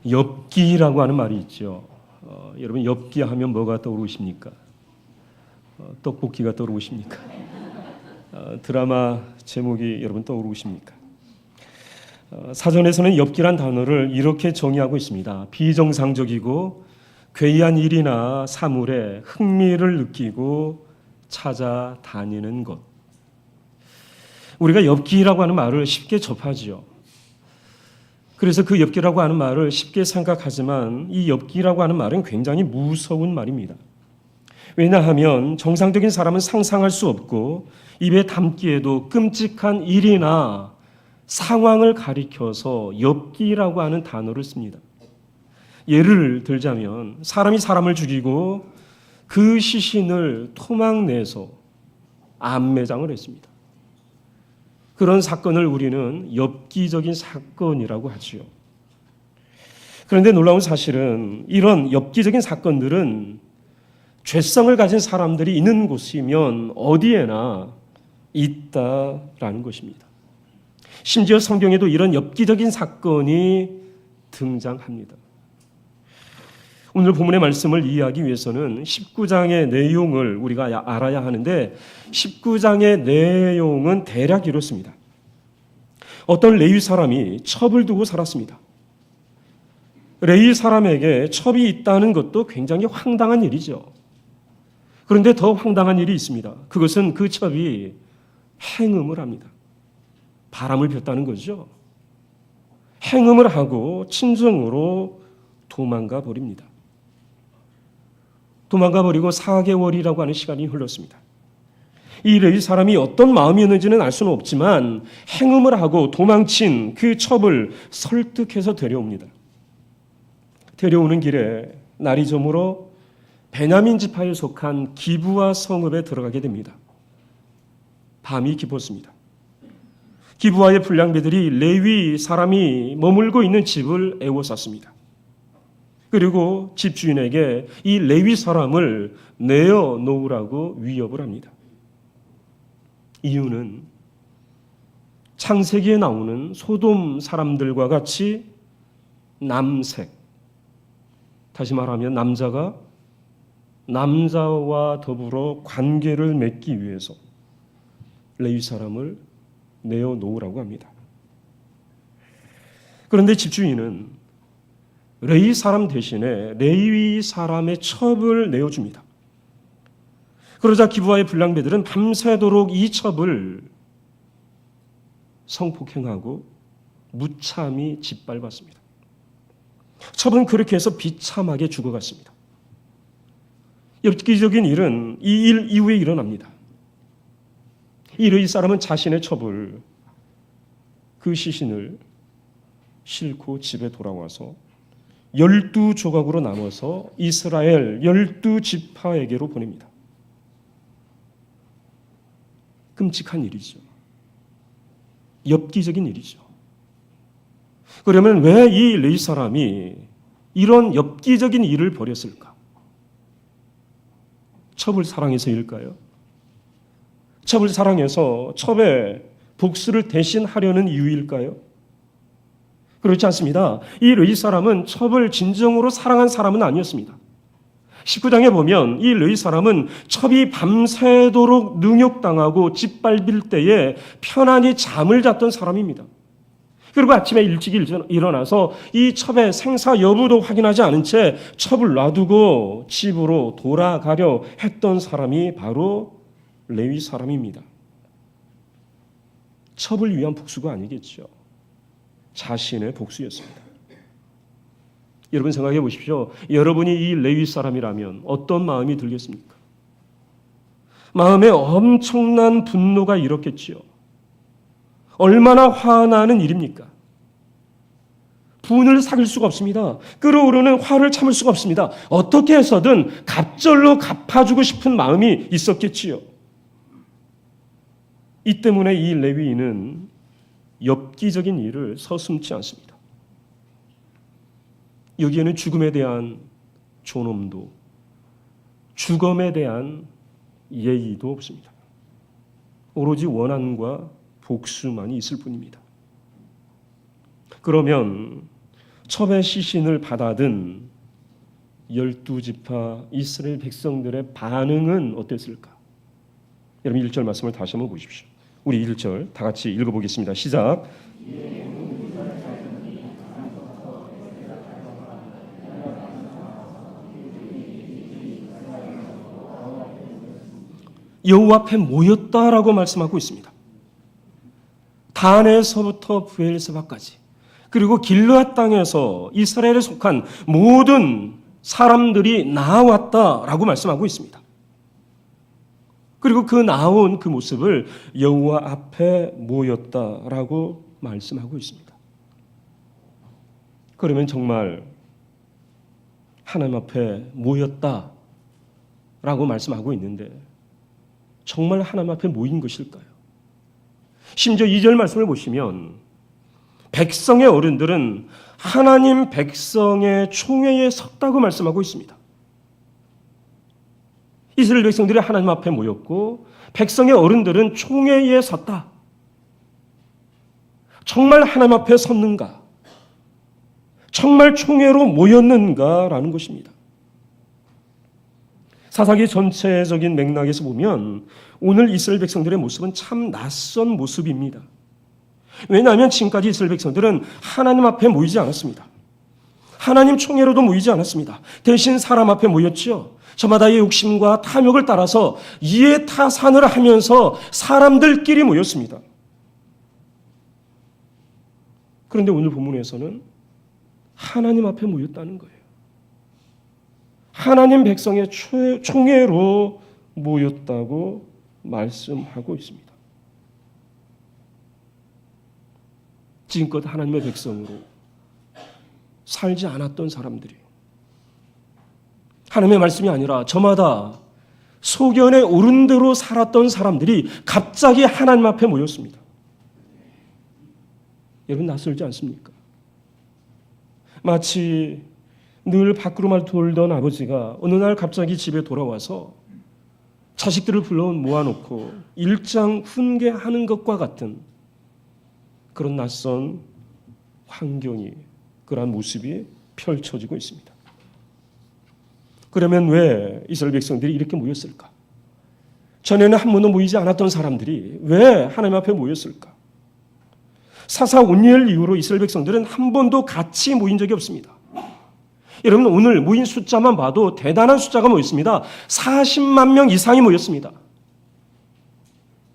엽기라고 하는 말이 있죠. 여러분 엽기 하면 뭐가 떠오르십니까? 떡볶이가 떠오르십니까? 드라마 제목이 여러분 떠오르십니까? 사전에서는 엽기란 단어를 이렇게 정의하고 있습니다. 비정상적이고 괴이한 일이나 사물에 흥미를 느끼고 찾아다니는 것. 우리가 엽기라고 하는 말을 쉽게 접하지요. 그래서 그 엽기라고 하는 말을 쉽게 생각하지만 이 엽기라고 하는 말은 굉장히 무서운 말입니다. 왜냐하면 정상적인 사람은 상상할 수 없고 입에 담기에도 끔찍한 일이나 상황을 가리켜서 엽기라고 하는 단어를 씁니다. 예를 들자면 사람이 사람을 죽이고 그 시신을 토막내서 암매장을 했습니다. 그런 사건을 우리는 엽기적인 사건이라고 하지요. 그런데 놀라운 사실은 이런 엽기적인 사건들은 죄성을 가진 사람들이 있는 곳이면 어디에나 있다라는 것입니다. 심지어 성경에도 이런 엽기적인 사건이 등장합니다. 오늘 본문의 말씀을 이해하기 위해서는 19장의 내용을 우리가 알아야 하는데 19장의 내용은 대략 이렇습니다. 어떤 레위 사람이 첩을 두고 살았습니다. 레위 사람에게 첩이 있다는 것도 굉장히 황당한 일이죠. 그런데 더 황당한 일이 있습니다. 그것은 그 첩이 행음을 합니다. 바람을 폈다는 거죠. 행음을 하고 친정으로 도망가 버립니다. 도망가 버리고 4개월이라고 하는 시간이 흘렀습니다. 이 레위 사람이 어떤 마음이었는지는 알 수는 없지만 행음을 하고 도망친 그 첩을 설득해서 데려옵니다. 데려오는 길에 날이 저물어 베냐민 지파에 속한 기브아 성읍에 들어가게 됩니다. 밤이 깊었습니다. 기브아의 불량배들이 레위 사람이 머물고 있는 집을 에워쌌습니다. 그리고 집주인에게 이 레위 사람을 내어놓으라고 위협을 합니다. 이유는 창세기에 나오는 소돔 사람들과 같이 남색, 다시 말하면 남자가 남자와 더불어 관계를 맺기 위해서 레위 사람을 내어놓으라고 합니다. 그런데 집주인은 레위 사람 대신에 레위 사람의 첩을 내어줍니다. 그러자 기브아의 불량배들은 밤새도록 이 첩을 성폭행하고 무참히 짓밟았습니다. 첩은 그렇게 해서 비참하게 죽어갔습니다. 엽기적인 일은 이 일 이후에 일어납니다. 이 레위 사람은 자신의 첩을 그 시신을 싣고 집에 돌아와서 12조각으로 나눠서 이스라엘 12지파에게로 보냅니다. 끔찍한 일이죠. 엽기적인 일이죠. 그러면 왜 이 레위 사람이 이런 엽기적인 일을 벌였을까? 첩을 사랑해서일까요? 첩을 사랑해서 첩의 복수를 대신하려는 이유일까요? 그렇지 않습니다. 이 레위 사람은 첩을 진정으로 사랑한 사람은 아니었습니다. 19장에 보면 이 레위 사람은 첩이 밤새도록 능욕당하고 짓밟힐 때에 편안히 잠을 잤던 사람입니다. 그리고 아침에 일찍 일어나서 이 첩의 생사 여부도 확인하지 않은 채 첩을 놔두고 집으로 돌아가려 했던 사람이 바로 레위 사람입니다. 첩을 위한 복수가 아니겠죠. 자신의 복수였습니다. 여러분 생각해 보십시오. 여러분이 이 레위 사람이라면 어떤 마음이 들겠습니까? 마음에 엄청난 분노가 일었겠지요. 얼마나 화나는 일입니까? 분을 삭일 수가 없습니다. 끓어오르는 화를 참을 수가 없습니다. 어떻게 해서든 갑절로 갚아주고 싶은 마음이 있었겠지요. 이 때문에 이 레위인은 엽기적인 일을 서슴지 않습니다. 여기에는 죽음에 대한 존엄도, 죽음에 대한 예의도 없습니다. 오로지 원한과 복수만이 있을 뿐입니다. 그러면 첩의 시신을 받아든 12지파 이스라엘 백성들의 반응은 어땠을까? 여러분 1절 말씀을 다시 한번 보십시오. 우리 1절 다 같이 읽어보겠습니다. 시작. 여호와 앞에 모였다라고 말씀하고 있습니다. 단에서부터 브엘세바까지, 그리고 길르앗 땅에서 이스라엘에 속한 모든 사람들이 나왔다라고 말씀하고 있습니다. 그리고 그 나온 그 모습을 여호와 앞에 모였다라고 말씀하고 있습니다. 그러면 정말 하나님 앞에 모였다라고 말씀하고 있는데 정말 하나님 앞에 모인 것일까요? 심지어 2절 말씀을 보시면 백성의 어른들은 하나님 백성의 총회에 섰다고 말씀하고 있습니다. 이스라엘 백성들이 하나님 앞에 모였고 백성의 어른들은 총회에 섰다. 정말 하나님 앞에 섰는가? 정말 총회로 모였는가라는 것입니다. 사사기 전체적인 맥락에서 보면 오늘 이스라엘 백성들의 모습은 참 낯선 모습입니다. 왜냐하면 지금까지 이스라엘 백성들은 하나님 앞에 모이지 않았습니다. 하나님 총회로도 모이지 않았습니다. 대신 사람 앞에 모였죠. 저마다의 욕심과 탐욕을 따라서 이해타산을 하면서 사람들끼리 모였습니다. 그런데 오늘 본문에서는 하나님 앞에 모였다는 거예요. 하나님 백성의 총회로 모였다고 말씀하고 있습니다. 지금껏 하나님의 백성으로 살지 않았던 사람들이, 하나님의 말씀이 아니라 저마다 소견에 오른 대로 살았던 사람들이 갑자기 하나님 앞에 모였습니다. 여러분 낯설지 않습니까? 마치 늘 밖으로만 돌던 아버지가 어느 날 갑자기 집에 돌아와서 자식들을 불러 모아놓고 일장 훈계하는 것과 같은 그런 낯선 환경이, 그러한 모습이 펼쳐지고 있습니다. 그러면 왜 이스라엘 백성들이 이렇게 모였을까? 전에는 한 번도 모이지 않았던 사람들이 왜 하나님 앞에 모였을까? 사사 온니엘 이후로 이스라엘 백성들은 한 번도 같이 모인 적이 없습니다. 여러분 오늘 모인 숫자만 봐도 대단한 숫자가 모였습니다. 40만 명 이상이 모였습니다.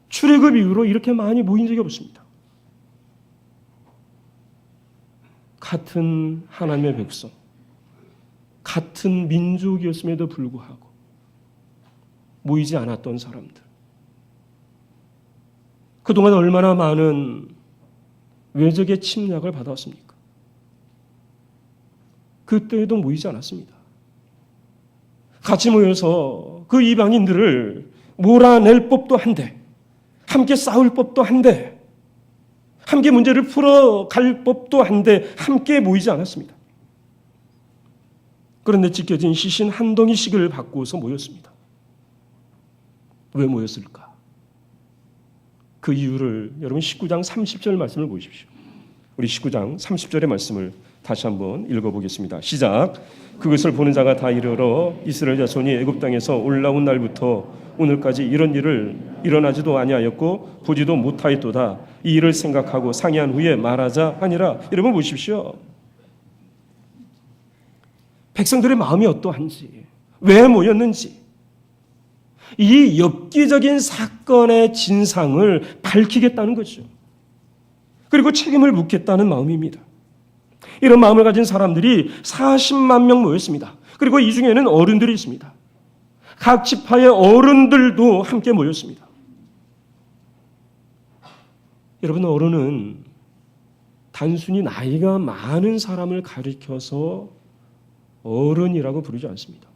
출애굽 이후로 이렇게 많이 모인 적이 없습니다. 같은 하나님의 백성, 같은 민족이었음에도 불구하고 모이지 않았던 사람들, 그동안 얼마나 많은 외적의 침략을 받았습니까? 그때에도 모이지 않았습니다. 같이 모여서 그 이방인들을 몰아낼 법도 한데, 함께 싸울 법도 한데, 함께 문제를 풀어갈 법도 한데 함께 모이지 않았습니다. 그런데 찢겨진 시신 한 덩이씩을 바꾸어서 모였습니다. 왜 모였을까? 그 이유를 여러분 19장 30절 말씀을 보십시오. 우리 19장 30절의 말씀을 다시 한번 읽어보겠습니다. 시작. 그것을 보는 자가 다 이르러 이스라엘 자손이 애굽 땅에서 올라온 날부터 오늘까지 이런 일을 일어나지도 아니하였고 보지도 못하였도다. 이 일을 생각하고 상의한 후에 말하자 하니라. 여러분 보십시오. 백성들의 마음이 어떠한지, 왜 모였는지, 이 엽기적인 사건의 진상을 밝히겠다는 거죠. 그리고 책임을 묻겠다는 마음입니다. 이런 마음을 가진 사람들이 40만 명 모였습니다. 그리고 이 중에는 어른들이 있습니다. 각 지파의 어른들도 함께 모였습니다. 여러분, 어른은 단순히 나이가 많은 사람을 가리켜서 어른이라고 부르지 않습니다.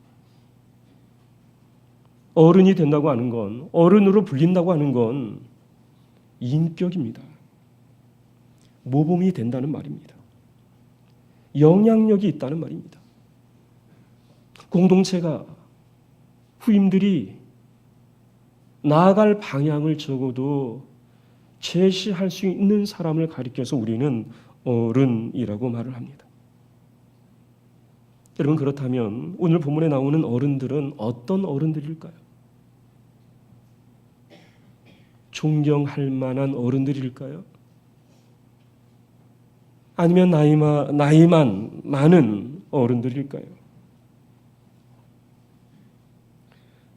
어른이 된다고 하는 건, 어른으로 불린다고 하는 건 인격입니다. 모범이 된다는 말입니다. 영향력이 있다는 말입니다. 공동체가, 후임들이 나아갈 방향을 적어도 제시할 수 있는 사람을 가리켜서 우리는 어른이라고 말을 합니다. 여러분, 그렇다면 오늘 본문에 나오는 어른들은 어떤 어른들일까요? 존경할 만한 어른들일까요? 아니면 나이만 많은 어른들일까요?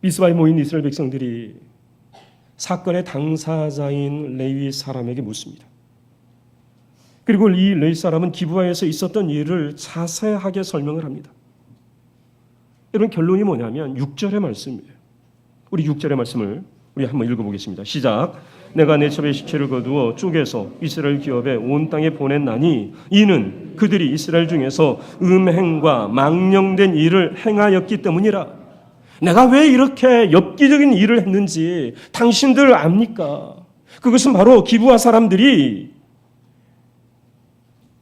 미스바에 모인 이스라엘 백성들이 사건의 당사자인 레위 사람에게 묻습니다. 그리고 이 레위 사람은 기브아에서 있었던 일을 자세하게 설명을 합니다. 여러분, 결론이 뭐냐면 6절의 말씀이에요. 우리 6절의 말씀을 우리 한번 읽어보겠습니다. 시작. 내가 내 첩의 시체를 거두어 쪼개서 이스라엘 기업에 온 땅에 보냈나니 이는 그들이 이스라엘 중에서 음행과 망령된 일을 행하였기 때문이라. 내가 왜 이렇게 엽기적인 일을 했는지 당신들 압니까? 그것은 바로 기브아 사람들이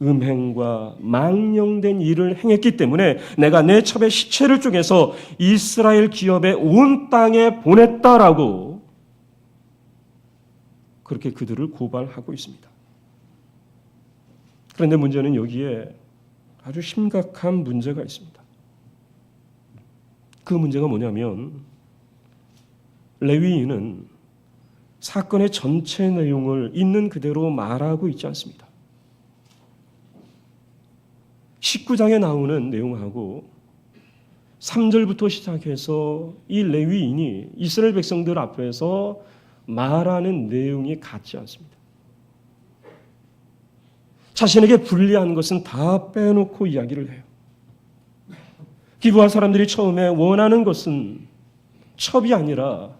음행과 망령된 일을 행했기 때문에 내가 내 첩의 시체를 쪼개서 이스라엘 기업에 온 땅에 보냈다라고 그렇게 그들을 고발하고 있습니다. 그런데 문제는 여기에 아주 심각한 문제가 있습니다. 그 문제가 뭐냐면 레위인은 사건의 전체 내용을 있는 그대로 말하고 있지 않습니다. 19장에 나오는 내용하고 3절부터 시작해서 이 레위인이 이스라엘 백성들 앞에서 말하는 내용이 같지 않습니다. 자신에게 불리한 것은 다 빼놓고 이야기를 해요. 기브아 사람들이 처음에 원하는 것은 첩이 아니라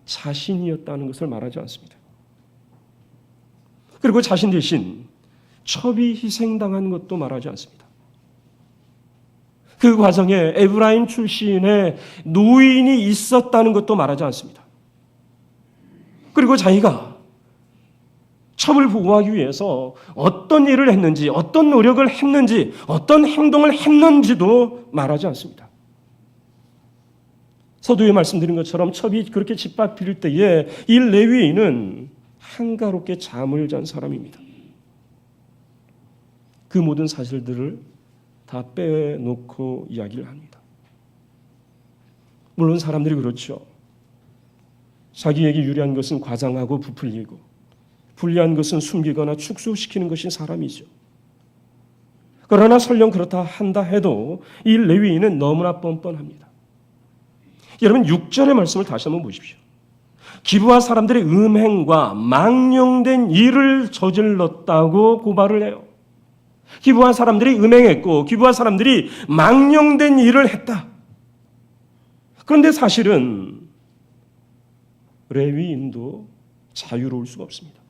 자신이었다는 것을 말하지 않습니다. 그리고 자신 대신 첩이 희생당한 것도 말하지 않습니다. 그 과정에 에브라임 출신의 노인이 있었다는 것도 말하지 않습니다. 그리고 자기가 첩을 보호하기 위해서 어떤 일을 했는지, 어떤 노력을 했는지, 어떤 행동을 했는지도 말하지 않습니다. 서두에 말씀드린 것처럼 첩이 그렇게 짓밟힐 때에 이 레위인은 한가롭게 잠을 잔 사람입니다. 그 모든 사실들을 다 빼놓고 이야기를 합니다. 물론 사람들이 그렇죠. 자기에게 유리한 것은 과장하고 부풀리고 불리한 것은 숨기거나 축소시키는 것이 사람이죠. 그러나 설령 그렇다 한다 해도 이 레위인은 너무나 뻔뻔합니다. 여러분 6절의 말씀을 다시 한번 보십시오. 기브아 사람들의 음행과 망령된 일을 저질렀다고 고발을 해요. 기브아 사람들이 음행했고 기브아 사람들이 망령된 일을 했다. 그런데 사실은 레위인도 자유로울 수가 없습니다.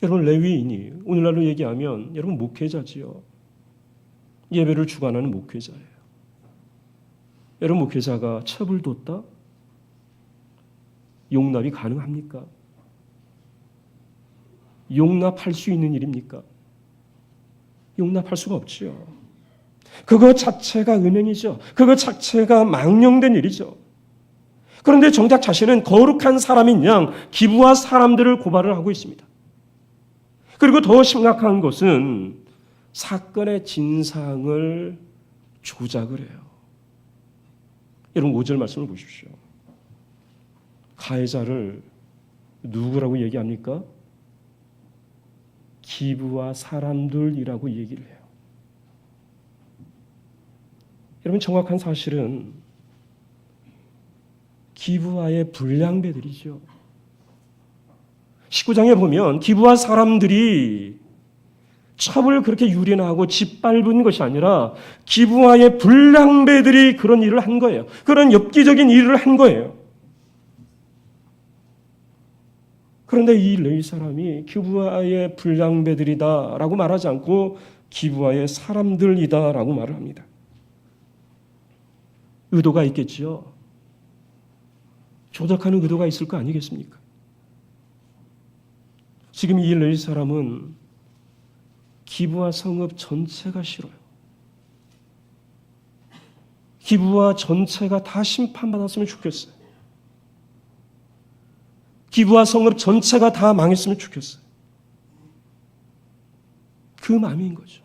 여러분 레위인이 오늘날로 얘기하면 여러분 목회자지요. 예배를 주관하는 목회자예요. 여러분 목회자가 첩을 뒀다? 용납이 가능합니까? 용납할 수 있는 일입니까? 용납할 수가 없지요. 그것 자체가 음행이죠. 그것 자체가 망령된 일이죠. 그런데 정작 자신은 거룩한 사람인 양 기브아 사람들을 고발을 하고 있습니다. 그리고 더 심각한 것은 사건의 진상을 조작을 해요. 여러분 5절 말씀을 보십시오. 가해자를 누구라고 얘기합니까? 기브아 사람들이라고 얘기를 해요. 여러분 정확한 사실은 기브아의 불량배들이죠. 19장에 보면 기브아 사람들이 첩을 그렇게 유린하고 짓밟은 것이 아니라 기브아의 불량배들이 그런 일을 한 거예요. 그런 엽기적인 일을 한 거예요. 그런데 이 레위 사람이 기브아의 불량배들이다라고 말하지 않고 기브아의 사람들이다라고 말을 합니다. 의도가 있겠지요. 조작하는 의도가 있을 거 아니겠습니까? 지금 이 레위 사람은 기브아 성읍 전체가 싫어요. 기브아 전체가 다 심판받았으면 좋겠어요. 기브아 성읍 전체가 다 망했으면 좋겠어요. 그 마음인 거죠.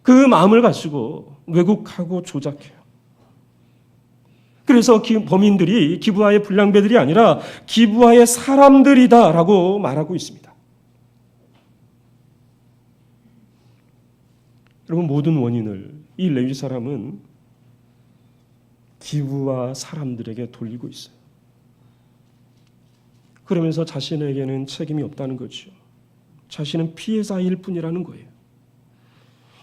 그 마음을 가지고 왜곡하고 조작해요. 그래서 범인들이 기브아의 불량배들이 아니라 기브아의 사람들이다라고 말하고 있습니다. 여러분, 모든 원인을 이 레위 사람은 기브아 사람들에게 돌리고 있어요. 그러면서 자신에게는 책임이 없다는 거죠. 자신은 피해자일 뿐이라는 거예요.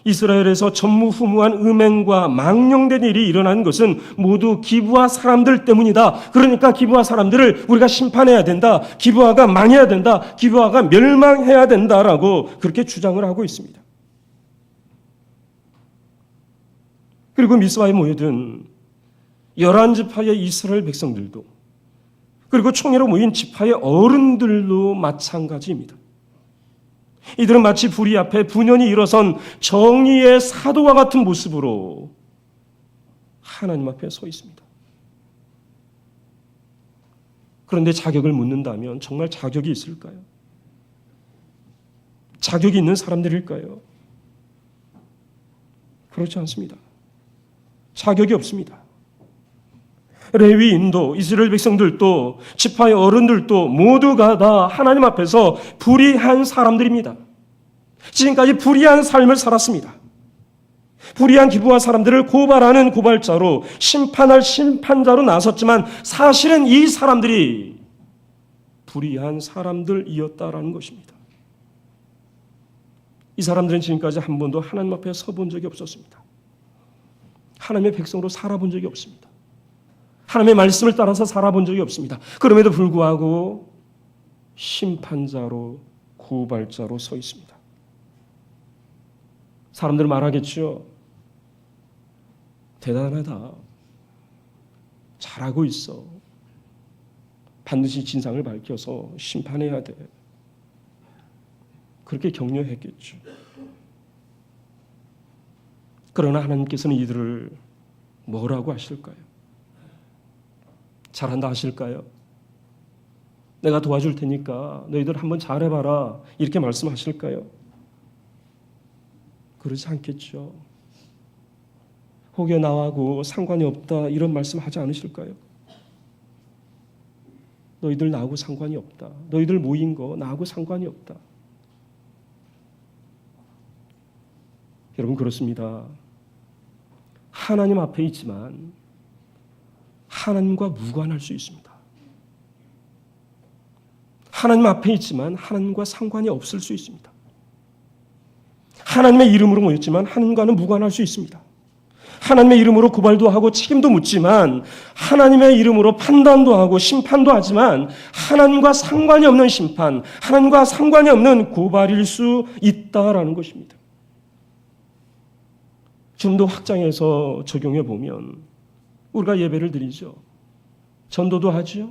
이스라엘에서 전무후무한 음행과 망령된 일이 일어나는 것은 모두 기브아 사람들 때문이다. 그러니까 기브아 사람들을 우리가 심판해야 된다. 기브아가 망해야 된다. 기브아가 멸망해야 된다라고 그렇게 주장을 하고 있습니다. 그리고 미스바에 모여든 11지파의 이스라엘 백성들도, 그리고 총회로 모인 지파의 어른들도 마찬가지입니다. 이들은 마치 불의 앞에 분연히 일어선 정의의 사도와 같은 모습으로 하나님 앞에 서 있습니다. 그런데 자격을 묻는다면 정말 자격이 있을까요? 자격이 있는 사람들일까요? 그렇지 않습니다. 자격이 없습니다. 레위인도 이스라엘 백성들도 지파의 어른들도 모두가 다 하나님 앞에서 불의한 사람들입니다. 지금까지 불의한 삶을 살았습니다. 불의한 기브아 사람들을 고발하는 고발자로, 심판할 심판자로 나섰지만 사실은 이 사람들이 불의한 사람들이었다라는 것입니다. 이 사람들은 지금까지 한 번도 하나님 앞에 서본 적이 없었습니다. 하나님의 백성으로 살아본 적이 없습니다. 하나님의 말씀을 따라서 살아본 적이 없습니다. 그럼에도 불구하고 심판자로, 고발자로 서 있습니다. 사람들은 말하겠죠. 대단하다. 잘하고 있어. 반드시 진상을 밝혀서 심판해야 돼. 그렇게 격려했겠죠. 그러나 하나님께서는 이들을 뭐라고 하실까요? 잘한다 하실까요? 내가 도와줄 테니까 너희들 한번 잘해봐라 이렇게 말씀하실까요? 그러지 않겠죠. 혹여 나하고 상관이 없다 이런 말씀하지 않으실까요? 너희들 나하고 상관이 없다. 너희들 모인 거 나하고 상관이 없다. 여러분, 그렇습니다. 하나님 앞에 있지만 하나님과 무관할 수 있습니다. 하나님 앞에 있지만 하나님과 상관이 없을 수 있습니다. 하나님의 이름으로 모였지만 하나님과는 무관할 수 있습니다. 하나님의 이름으로 고발도 하고 책임도 묻지만 하나님의 이름으로 판단도 하고 심판도 하지만 하나님과 상관이 없는 심판, 하나님과 상관이 없는 고발일 수 있다라는 것입니다. 좀 더 확장해서 적용해 보면 우리가 예배를 드리죠. 전도도 하죠.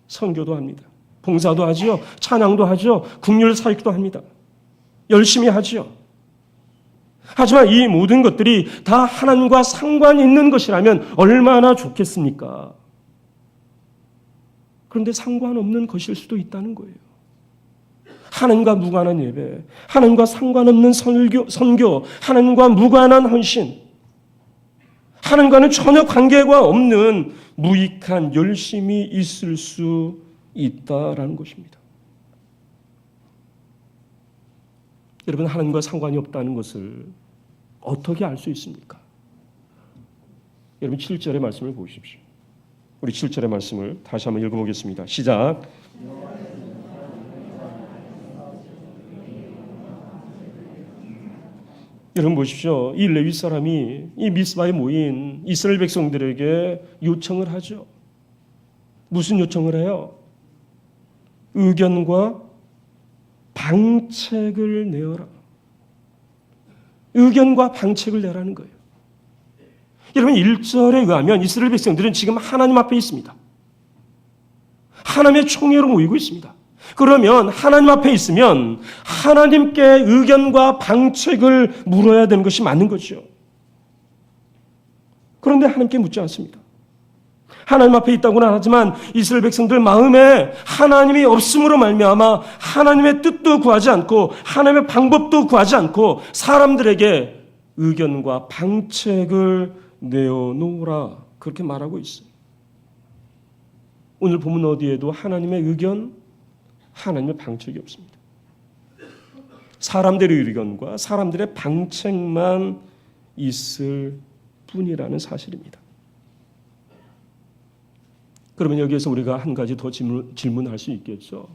선교도 합니다. 봉사도 하죠. 찬양도 하죠. 국률 사역도 합니다. 열심히 하죠. 하지만 이 모든 것들이 다 하나님과 상관이 있는 것이라면 얼마나 좋겠습니까? 그런데 상관없는 것일 수도 있다는 거예요. 하나님과 무관한 예배, 하나님과 상관없는 선교, 하나님과 무관한 헌신, 하나님과는 전혀 관계가 없는 무익한 열심이 있을 수 있다라는 것입니다. 여러분, 하나님과 상관이 없다는 것을 어떻게 알 수 있습니까? 여러분, 7절의 말씀을 보십시오. 우리 7절의 말씀을 다시 한번 읽어보겠습니다. 시작. 여러분 보십시오. 이 레위 사람이 이 미스바에 모인 이스라엘 백성들에게 요청을 하죠. 무슨 요청을 해요? 의견과 방책을 내어라. 의견과 방책을 내라는 거예요. 여러분, 1절에 의하면 이스라엘 백성들은 지금 하나님 앞에 있습니다. 하나님의 총회로 모이고 있습니다. 그러면 하나님 앞에 있으면 하나님께 의견과 방책을 물어야 되는 것이 맞는 거죠. 그런데 하나님께 묻지 않습니다. 하나님 앞에 있다고는 하지만 이스라엘 백성들 마음에 하나님이 없음으로 말미암아 하나님의 뜻도 구하지 않고 하나님의 방법도 구하지 않고 사람들에게 의견과 방책을 내어놓으라 그렇게 말하고 있어요. 오늘 본문 어디에도 하나님의 의견, 하나님의 방책이 없습니다. 사람들의 의견과 사람들의 방책만 있을 뿐이라는 사실입니다. 그러면 여기에서 우리가 한 가지 더 질문할 수 있겠죠.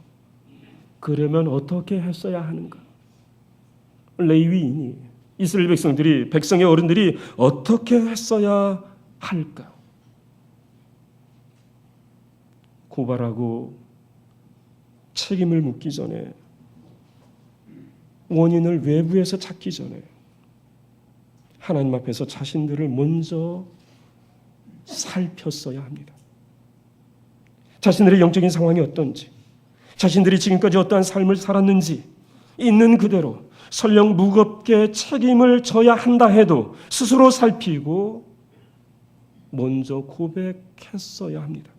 그러면 어떻게 했어야 하는가? 레위인이, 이스라엘 백성들이, 백성의 어른들이 어떻게 했어야 할까? 고발하고 책임을 묻기 전에, 원인을 외부에서 찾기 전에 하나님 앞에서 자신들을 먼저 살폈어야 합니다. 자신들의 영적인 상황이 어떤지, 자신들이 지금까지 어떠한 삶을 살았는지 있는 그대로 설령 무겁게 책임을 져야 한다 해도 스스로 살피고 먼저 고백했어야 합니다.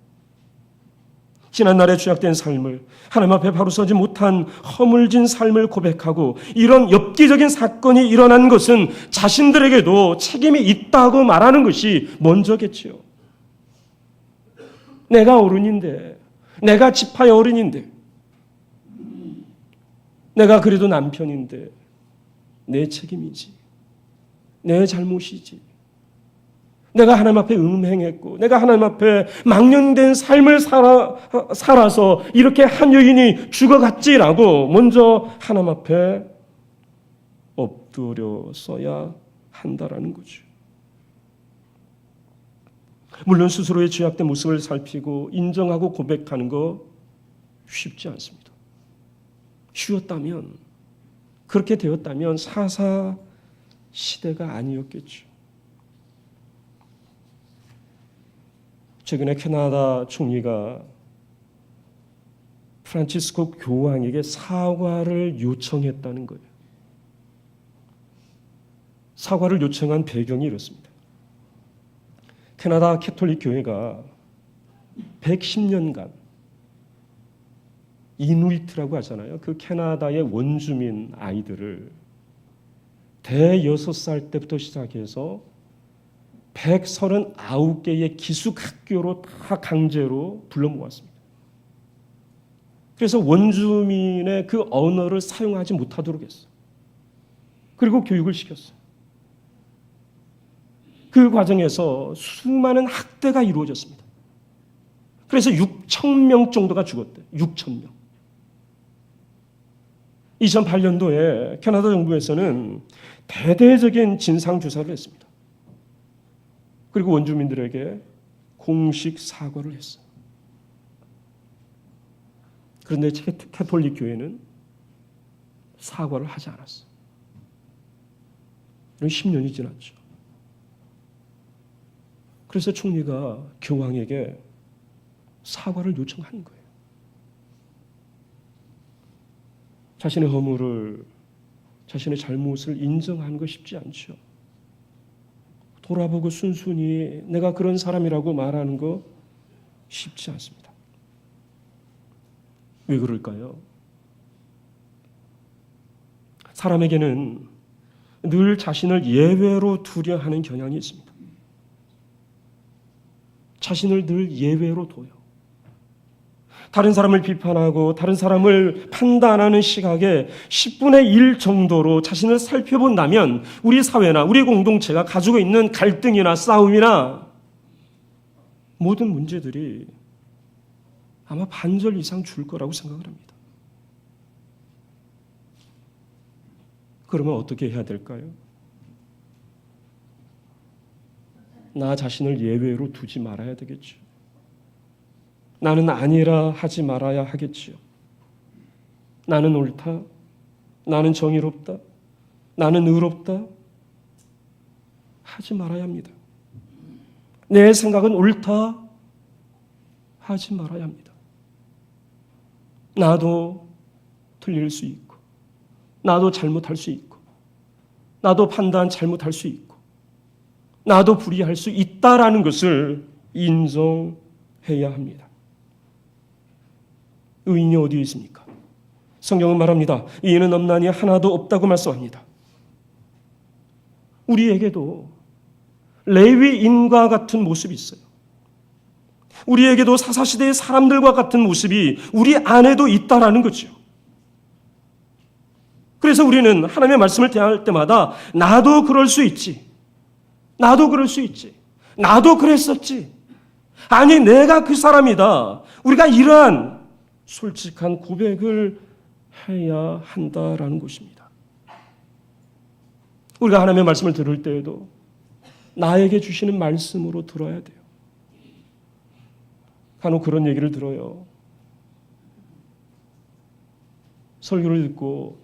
지난날의 죄악된 삶을, 하나님 앞에 바로 서지 못한 허물진 삶을 고백하고 이런 엽기적인 사건이 일어난 것은 자신들에게도 책임이 있다고 말하는 것이 먼저겠지요. 내가 어른인데, 내가 지파의 어른인데, 내가 그래도 남편인데 내 책임이지, 내 잘못이지. 내가 하나님 앞에 음행했고 내가 하나님 앞에 망령된 삶을 살아서 이렇게 한 여인이 죽어갔지라고 먼저 하나님 앞에 엎드려서야 한다라는 거죠. 물론 스스로의 죄악된 모습을 살피고 인정하고 고백하는 거 쉽지 않습니다. 쉬웠다면, 그렇게 되었다면 사사 시대가 아니었겠죠. 최근에 캐나다 총리가 프란치스코 교황에게 사과를 요청했다는 거예요. 사과를 요청한 배경이 이렇습니다. 캐나다 캐톨릭 교회가 110년간 이누이트라고 하잖아요. 그 캐나다의 원주민 아이들을 대6살 때부터 시작해서 139개의 기숙학교로 다 강제로 불러 모았습니다. 그래서 원주민의 그 언어를 사용하지 못하도록 했어요. 그리고 교육을 시켰어요. 그 과정에서 수많은 학대가 이루어졌습니다. 그래서 6,000명 정도가 죽었대요. 6,000명. 2008년도에 캐나다 정부에서는 대대적인 진상조사를 했습니다. 그리고 원주민들에게 공식 사과를 했어요. 그런데 캐톨릭 교회는 사과를 하지 않았어요. 이런 10년이 지났죠. 그래서 총리가 교황에게 사과를 요청한 거예요. 자신의 허물을, 자신의 잘못을 인정하는 거 쉽지 않죠. 돌아보고 순순히 내가 그런 사람이라고 말하는 거 쉽지 않습니다. 왜 그럴까요? 사람에게는 늘 자신을 예외로 두려 하는 경향이 있습니다. 자신을 늘 예외로 둬요. 다른 사람을 비판하고 다른 사람을 판단하는 시각에 10분의 1 정도로 자신을 살펴본다면 우리 사회나 우리 공동체가 가지고 있는 갈등이나 싸움이나 모든 문제들이 아마 반절 이상 줄 거라고 생각을 합니다. 그러면 어떻게 해야 될까요? 나 자신을 예외로 두지 말아야 되겠죠. 나는 아니라 하지 말아야 하겠지요. 나는 옳다. 나는 정의롭다. 나는 의롭다. 하지 말아야 합니다. 내 생각은 옳다. 하지 말아야 합니다. 나도 틀릴 수 있고, 나도 잘못할 수 있고, 나도 판단 잘못할 수 있고, 나도 불의할 수 있다라는 것을 인정해야 합니다. 의인이 어디에 있습니까? 성경은 말합니다. 이는 없나니 하나도 없다고 말씀합니다. 우리에게도 레위인과 같은 모습이 있어요. 우리에게도 사사시대의 사람들과 같은 모습이 우리 안에도 있다라는 거죠. 그래서 우리는 하나님의 말씀을 대할 때마다 나도 그럴 수 있지. 나도 그럴 수 있지. 나도 그랬었지. 아니, 내가 그 사람이다. 우리가 이러한 솔직한 고백을 해야 한다라는 것입니다. 우리가 하나님의 말씀을 들을 때에도 나에게 주시는 말씀으로 들어야 돼요. 간혹 그런 얘기를 들어요. 설교를 듣고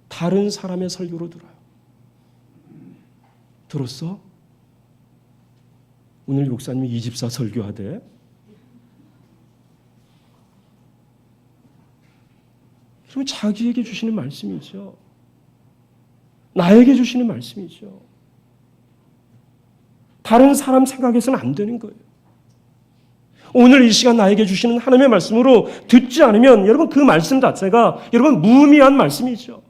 다른 사람의 설교로 들어요. 들었어? 오늘 목사님이 이집사 설교하대. 그러면 자기에게 주시는 말씀이죠. 나에게 주시는 말씀이죠. 다른 사람 생각해서는 안 되는 거예요. 오늘 이 시간 나에게 주시는 하나님의 말씀으로 듣지 않으면 여러분 그 말씀 자체가 여러분 무의미한 말씀이죠.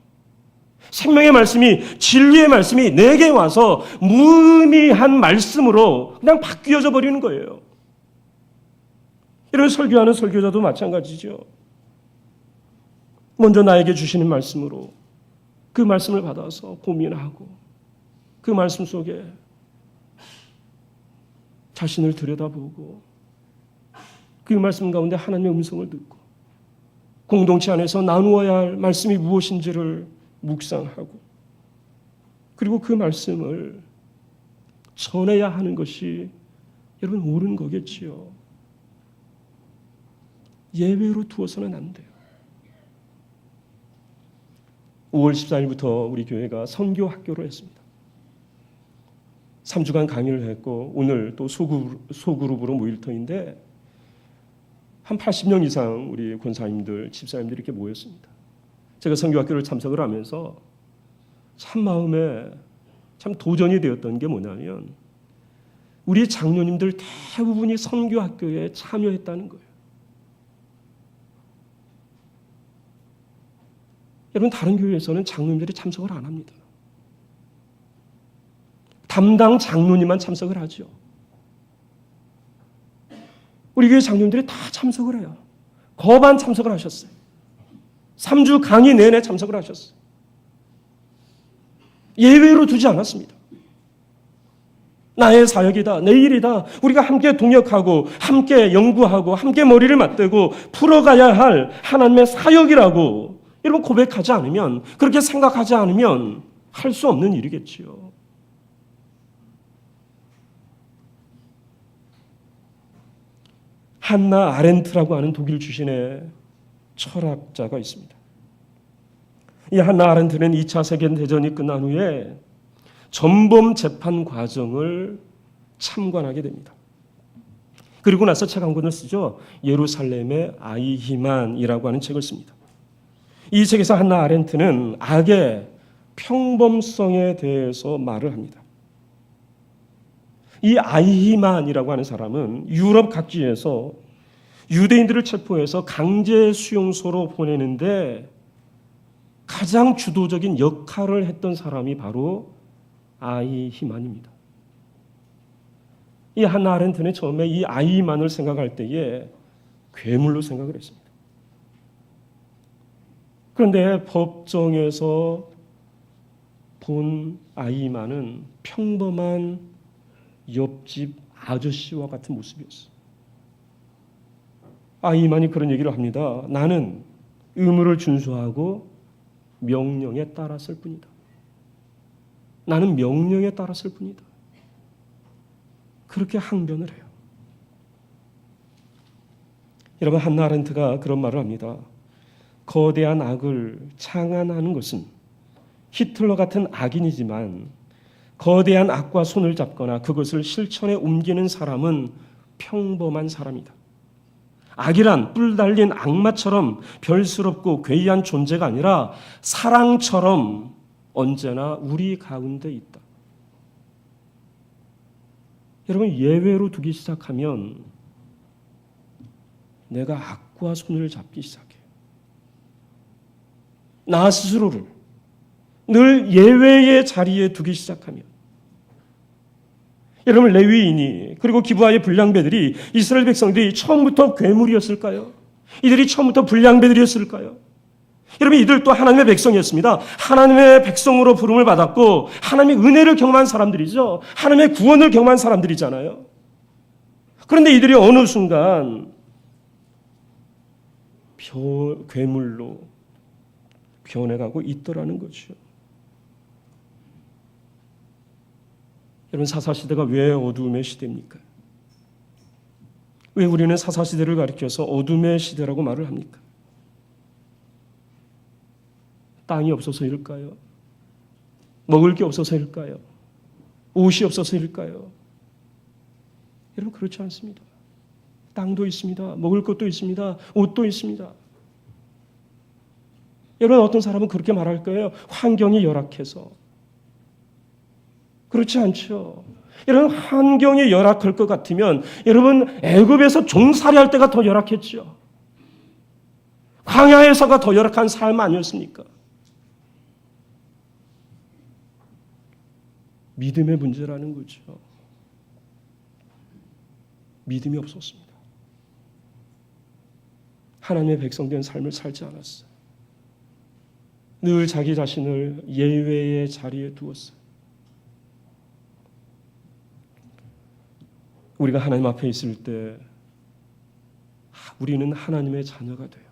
생명의 말씀이, 진리의 말씀이 내게 와서 무의미한 말씀으로 그냥 바뀌어져 버리는 거예요. 이런 설교하는 설교자도 마찬가지죠. 먼저 나에게 주시는 말씀으로 그 말씀을 받아서 고민하고 그 말씀 속에 자신을 들여다보고 그 말씀 가운데 하나님의 음성을 듣고 공동체 안에서 나누어야 할 말씀이 무엇인지를 묵상하고 그리고 그 말씀을 전해야 하는 것이 여러분 옳은 거겠지요. 예외로 두어서는 안 돼요. 5월 14일부터 우리 교회가 선교 학교를 했습니다. 3주간 강의를 했고 오늘 또 소그룹으로 모일 터인데 한 80명 이상 우리 권사님들, 집사님들이 이렇게 모였습니다. 제가 선교학교를 참석을 하면서 참 마음에 참 도전이 되었던 게 뭐냐면 우리 장로님들 대부분이 선교학교에 참여했다는 거예요. 여러분 다른 교회에서는 장로님들이 참석을 안 합니다. 담당 장로님만 참석을 하죠. 우리 교회 장로님들이 다 참석을 해요. 거반 참석을 하셨어요. 3주 강의 내내 참석을 하셨어요. 예외로 두지 않았습니다. 나의 사역이다, 내 일이다. 우리가 함께 동역하고 함께 연구하고 함께 머리를 맞대고 풀어가야 할 하나님의 사역이라고 여러분 고백하지 않으면, 그렇게 생각하지 않으면 할 수 없는 일이겠지요. 한나 아렌트라고 하는 독일 출신의 철학자가 있습니다. 이 한나 아렌트는 2차 세계대전이 끝난 후에 전범 재판 과정을 참관하게 됩니다. 그리고 나서 책 한 권을 쓰죠. 예루살렘의 아이히만이라고 하는 책을 씁니다. 이 책에서 한나 아렌트는 악의 평범성에 대해서 말을 합니다. 이 아이히만이라고 하는 사람은 유럽 각지에서 유대인들을 체포해서 강제 수용소로 보내는데 가장 주도적인 역할을 했던 사람이 바로 아이히만입니다. 이 한나 아렌트는 처음에 이 아이히만을 생각할 때에 괴물로 생각을 했습니다. 그런데 법정에서 본 아이히만은 평범한 옆집 아저씨와 같은 모습이었어요. 아이히만이 그런 얘기를 합니다. 나는 의무를 준수하고 명령에 따랐을 뿐이다. 나는 명령에 따랐을 뿐이다. 그렇게 항변을 해요. 여러분 한나 아렌트가 그런 말을 합니다. 거대한 악을 창안하는 것은 히틀러 같은 악인이지만 거대한 악과 손을 잡거나 그것을 실천에 옮기는 사람은 평범한 사람이다. 악이란 뿔 달린 악마처럼 별스럽고 괴이한 존재가 아니라 사랑처럼 언제나 우리 가운데 있다. 여러분 예외로 두기 시작하면 내가 악과 손을 잡기 시작해요. 나 스스로를, 늘 예외의 자리에 두기 시작하면, 여러분, 레위인이 그리고 기브아의 불량배들이, 이스라엘 백성들이 처음부터 괴물이었을까요? 이들이 처음부터 불량배들이었을까요? 여러분, 이들도 하나님의 백성이었습니다. 하나님의 백성으로 부름을 받았고 하나님의 은혜를 경험한 사람들이죠. 하나님의 구원을 경험한 사람들이잖아요. 그런데 이들이 어느 순간 괴물로 변해가고 있더라는 거죠. 여러분, 사사시대가 왜 어두움의 시대입니까? 왜 우리는 사사시대를 가리켜서 어둠의 시대라고 말을 합니까? 땅이 없어서일까요? 먹을 게 없어서일까요? 옷이 없어서일까요? 여러분, 그렇지 않습니다. 땅도 있습니다. 먹을 것도 있습니다. 옷도 있습니다. 여러분, 어떤 사람은 그렇게 말할 거예요. 환경이 열악해서. 그렇지 않죠. 여러분, 환경이 열악할 것 같으면 여러분, 애굽에서 종살이할 때가 더 열악했죠. 광야에서가 더 열악한 삶 아니었습니까? 믿음의 문제라는 거죠. 믿음이 없었습니다. 하나님의 백성된 삶을 살지 않았어요. 늘 자기 자신을 예외의 자리에 두었어요. 우리가 하나님 앞에 있을 때 우리는 하나님의 자녀가 돼요.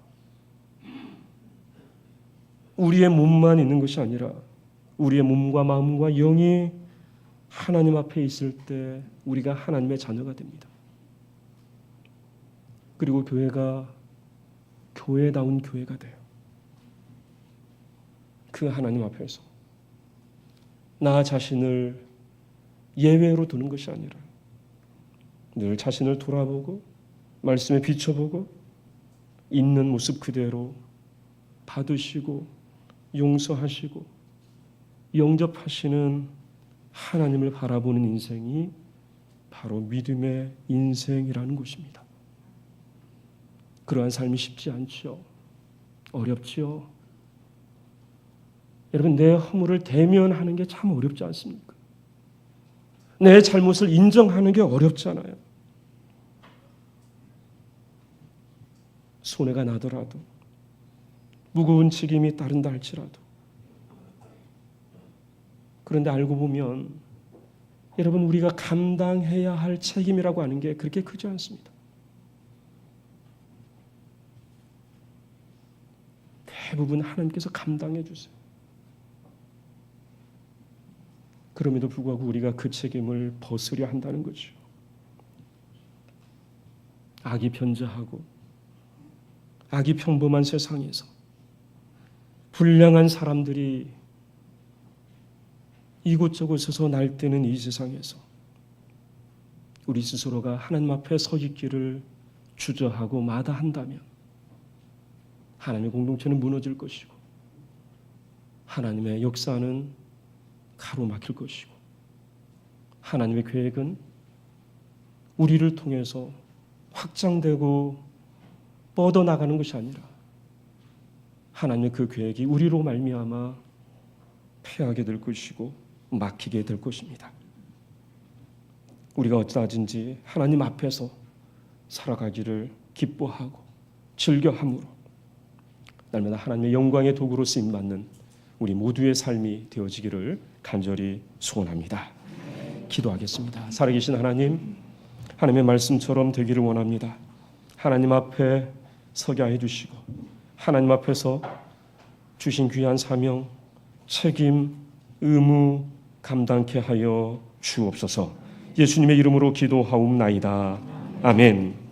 우리의 몸만 있는 것이 아니라 우리의 몸과 마음과 영이 하나님 앞에 있을 때 우리가 하나님의 자녀가 됩니다. 그리고 교회가 교회다운 교회가 돼요. 그 하나님 앞에서 나 자신을 예외로 두는 것이 아니라 늘 자신을 돌아보고 말씀에 비춰보고 있는 모습 그대로 받으시고 용서하시고 영접하시는 하나님을 바라보는 인생이 바로 믿음의 인생이라는 것입니다. 그러한 삶이 쉽지 않죠. 어렵지요. 여러분, 내 허물을 대면하는 게 참 어렵지 않습니까? 내 잘못을 인정하는 게 어렵잖아요. 손해가 나더라도, 무거운 책임이 따른다 할지라도. 그런데 알고 보면 여러분, 우리가 감당해야 할 책임이라고 하는 게 그렇게 크지 않습니다. 대부분 하나님께서 감당해 주세요. 그럼에도 불구하고 우리가 그 책임을 벗으려 한다는 거죠. 악이 편저하고 악이 평범한 세상에서 불량한 사람들이 이곳저곳에서 날뛰는 이 세상에서 우리 스스로가 하나님 앞에 서 있기를 주저하고 마다한다면 하나님의 공동체는 무너질 것이고 하나님의 역사는 가로막힐 것이고 하나님의 계획은 우리를 통해서 확장되고 뻗어나가는 것이 아니라 하나님의 그 계획이 우리로 말미암아 패하게 될 것이고 막히게 될 것입니다. 우리가 어찌하든지 하나님 앞에서 살아가기를 기뻐하고 즐겨함으로 날마다 하나님의 영광의 도구로 쓰임받는 우리 모두의 삶이 되어지기를 간절히 소원합니다. 기도하겠습니다. 살아계신 하나님, 하나님의 말씀처럼 되기를 원합니다. 하나님 앞에 서게 해주시고 하나님 앞에서 주신 귀한 사명, 책임, 의무 감당케 하여 주옵소서. 예수님의 이름으로 기도하옵나이다. 아멘.